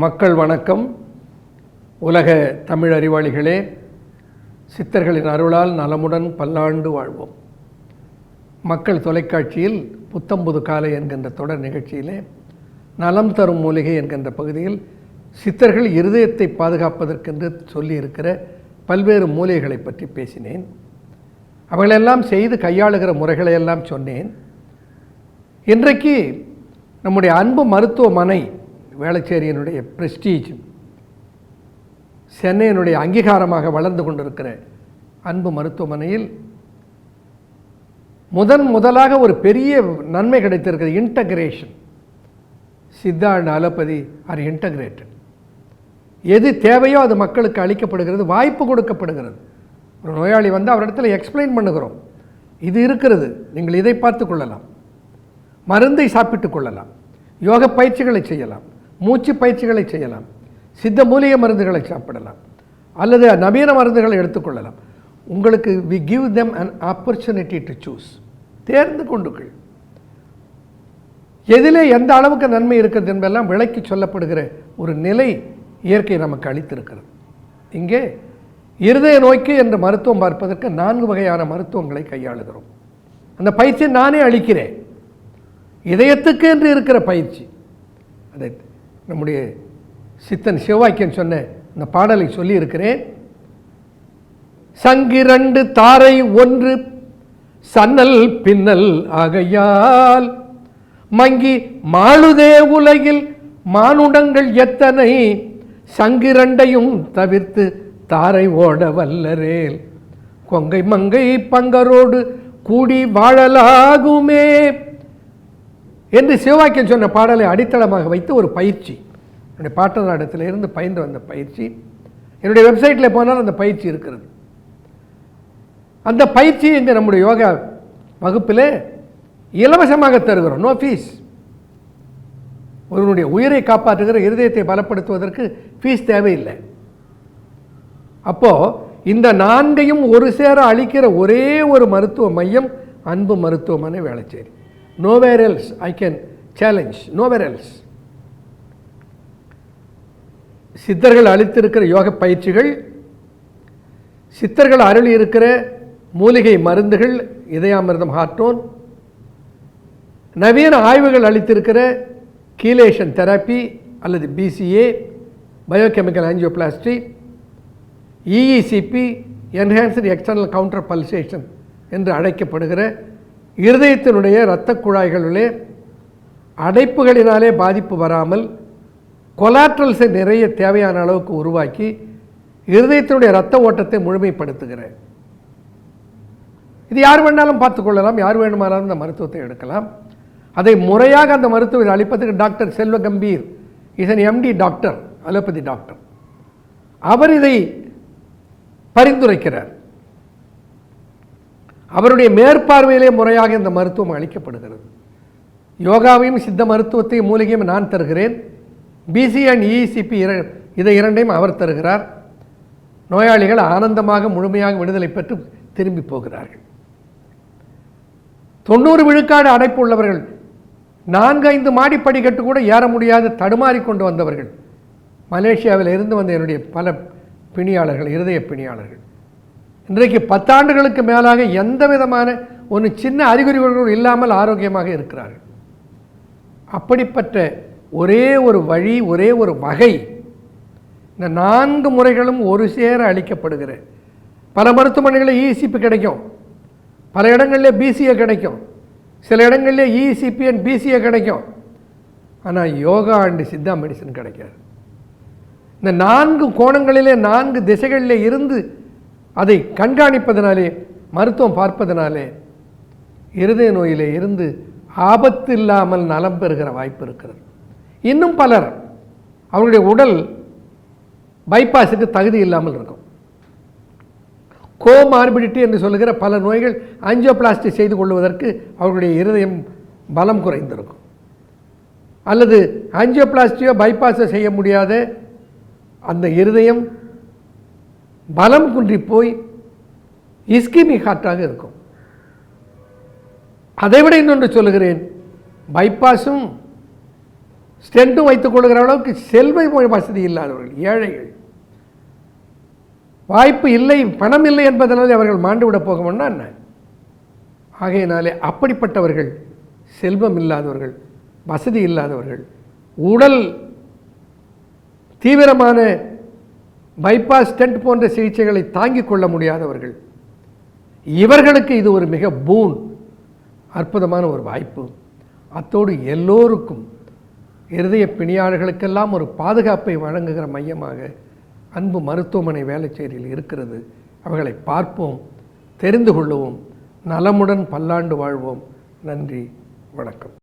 மக்கள் வணக்கம். உலக தமிழ் அறிவாளிகளே, சித்தர்களின் அருளால் நலமுடன் பல்லாண்டு வாழ்வோம். மக்கள் தொலைக்காட்சியில் புத்தம்புது காலை என்கின்ற தொடர் நிகழ்ச்சியிலே நலம் தரும் மூலிகை என்கின்ற பகுதியில் சித்தர்கள் இருதயத்தை பாதுகாப்பதற்கென்று சொல்லியிருக்கிற பல்வேறு மூலிகைகளை பற்றி பேசினேன். அவைகளெல்லாம் செய்து கையாளுகிற முறைகளையெல்லாம் சொன்னேன். இன்றைக்கு நம்முடைய அன்பு மருத்துவமனை, வேளச்சேரியினுடைய பிரஸ்டீஜ், சென்னையினுடைய அங்கீகாரமாக வளர்ந்து கொண்டிருக்கிற அன்பு மருத்துவமனையில் முதலாக ஒரு பெரிய நன்மை கிடைத்திருக்கிறது. Integration. Siddha and allopathy are integrated. எது தேவையோ அது மக்களுக்கு அளிக்கப்படுகிறது, வாய்ப்பு கொடுக்கப்படுகிறது. ஒரு நோயாளி வந்து அவரிடத்தில் எக்ஸ்பிளைன் பண்ணுகிறோம், இது இருக்கிறது, நீங்கள் இதை பார்த்து கொள்ளலாம், மருந்தை சாப்பிட்டு கொள்ளலாம், யோக பயிற்சிகளை செய்யலாம், மூச்சு பயிற்சிகளை செய்யலாம், சித்த மூலிகை மருந்துகளை சாப்பிடலாம், அல்லது நவீன மருந்துகளை எடுத்துக்கொள்ளலாம். உங்களுக்கு we give them an opportunity to choose. தேர்ந்து கொண்டுகள் எதிலே எந்த அளவுக்கு நன்மை இருக்கிறது என்பதெல்லாம் விளக்கி சொல்லப்படுகிற ஒரு நிலை இயற்கை நமக்கு அளித்திருக்கிறது. இங்கே இருதய நோய்க்கு என்று மருத்துவம் பார்ப்பதற்கு 4 வகையான மருத்துவங்களை கையாளுகிறோம். அந்த பயிற்சியை நானே அளிக்கிறேன். இதயத்துக்கு என்று இருக்கிற பயிற்சி, அதை நம்முடைய சித்தன் சிவவாக்கியன் சொன்ன இந்த பாடலை சொல்லி இருக்கிறேன். சங்கிரண்டு தாரை ஒன்று சன்னல் பின்னல் ஆகையால் மங்கி மாளுதே உலகில் மானுடங்கள் எத்தனை சங்கிரண்டையும் தவிர்த்து தாரை ஓட வல்லரேல் கொங்கை மங்கை பங்கரோடு கூடி வாழலாகுமே என்று சிவவாக்கியம் சொன்ன பாடலை அடித்தளமாக வைத்து ஒரு பயிற்சி, என்னுடைய பாட்டநாடத்திலிருந்து பயின்று வந்த பயிற்சி. என்னுடைய வெப்சைட்டில் போனால் அந்த பயிற்சி இருக்கிறது. அந்த பயிற்சி இங்கே நம்முடைய யோகா வகுப்பில் இலவசமாக தருகிறோம், நோ ஃபீஸ். ஒருவனுடைய உயிரை காப்பாற்றுகிற இருதயத்தை பலப்படுத்துவதற்கு ஃபீஸ் தேவையில்லை. அப்போது இந்த 4ஐயும் ஒரு சேர அளிக்கிற ஒரே ஒரு மருத்துவ மையம் அன்பு மருத்துவமனை Velachery. Nowhere else I can challenge, nowhere else. சித்தர்கள் அளித்திருக்கிற யோக பயிற்சிகள், சித்தர்கள் அருளி இருக்கிற மூலிகை மருந்துகள், இதயாமிர்தம் ஹார்டோன், நவீன ஆய்வுகள் அளித்திருக்கிற கீலேஷன் தெரப்பி அல்லது PCA, biochemical angioplasty, EECP, enhanced external counter pulsation என்று அழைக்கப்படுகிற இருதயத்தினுடைய இரத்த குழாய்களிலே அடைப்புகளினாலே பாதிப்பு வராமல் கொலாட்ரல்ஸை நிறைய தேவையான அளவுக்கு உருவாக்கி இருதயத்தினுடைய இரத்த ஓட்டத்தை முழுமைப்படுத்துகிறேன். இது யார் வேணாலும் பார்த்துக்கொள்ளலாம், யார் வேணுமானாலும் இந்த மருத்துவத்தை எடுக்கலாம். அதை முறையாக அந்த மருத்துவத்தை அளிப்பதற்கு doctor Selva Gambhir is an MD doctor, allopathy doctor. அவர் இதை பரிந்துரைக்கிறார். அவருடைய மேற்பார்வையிலே முறையாக இந்த மருத்துவம் அளிக்கப்படுகிறது. யோகாவையும் சித்த மருத்துவத்தையும் மூலிகையும் நான் தருகிறேன். பிசி அண்ட் இஇசிபி இதை இரண்டையும் அவர் தருகிறார். நோயாளிகள் ஆனந்தமாக முழுமையாக விடுதலை பெற்று திரும்பி போகிறார்கள். 90 விழுக்காடு அடைப்பு உள்ளவர்கள், 4-5 மாடி படிக்கட்டு கூட ஏற முடியாது தடுமாறி கொண்டு வந்தவர்கள், மலேசியாவில் இருந்து வந்த என்னுடைய பல பிணியாளர்கள், இருதய பிணியாளர்கள், இன்றைக்கு 10 ஆண்டுகளுக்கு மேலாக எந்த விதமான ஒரு சின்ன அறிகுறிகள் இல்லாமல் ஆரோக்கியமாக இருக்கிறார்கள். அப்படிப்பட்ட ஒரே ஒரு வழி, ஒரே ஒரு வகை, இந்த 4 முறைகளும் ஒரு சேர அளிக்கப்படுகிற பல மருத்துவமனைகளில் இஇசிபி கிடைக்கும், பல இடங்களில் பிசிஏ கிடைக்கும், சில இடங்களில் இஇசிபி அண்ட் பிசிஏ கிடைக்கும். ஆனால் யோகா அண்டு சித்தா மெடிசன் கிடைக்காது. இந்த 4 கோணங்களிலே 4 திசைகளிலே இருந்து அதை கண்காணிப்பதனாலே, மருத்துவம் பார்ப்பதனாலே இருதய நோயிலே இருந்து ஆபத்து இல்லாமல் நலம் பெறுகிற வாய்ப்பு இருக்கிறது. இன்னும் பலர் அவருடைய உடல் பைபாஸுக்கு தகுதி இல்லாமல் இருக்கும். கோமார்பிடிட்டி என்று சொல்லுகிற பல நோய்கள் ஆஞ்சியோபிளாஸ்டி செய்து கொள்வதற்கு அவர்களுடைய இருதயம் பலம் குறைந்திருக்கும். அல்லது ஆஞ்சியோபிளாஸ்டியோ பைபாஸோ செய்ய முடியாத அந்த இருதயம் பலம் குன்றி போய் இஸ்கிமிக் ஹார்ட்டாக இருக்கும். அதைவிட இன்னொன்று சொல்லுகிறேன், பைபாஸும் ஸ்டென்ட்டும் வைத்துக் கொள்கிற அளவுக்கு செல்வ வசதி இல்லாதவர்கள், ஏழைகள். வாய்ப்பு இல்லை, பணம் இல்லை என்பதனாலே அவர்கள் மாண்டு விட போகணும்னா என்ன? ஆகையினாலே அப்படிப்பட்டவர்கள், செல்வம் இல்லாதவர்கள், வசதி இல்லாதவர்கள், உடல் தீவிரமான பைபாஸ் ஸ்டென்ட் போன்ற சிகிச்சைகளை தாங்கிக் கொள்ள முடியாதவர்கள், இவர்களுக்கு இது ஒரு மிக அற்புதமான ஒரு வாய்ப்பு. அத்தோடு எல்லோருக்கும், இருதய பிணியாளர்களுக்கெல்லாம் ஒரு பாதுகாப்பை வழங்குகிற மையமாக அன்பு மருத்துவமனை வேளச்சேரியில் இருக்கிறது. அவர்களை பார்ப்போம், தெரிந்து கொள்ளுவோம், நலமுடன் பல்லாண்டு வாழ்வோம். நன்றி, வணக்கம்.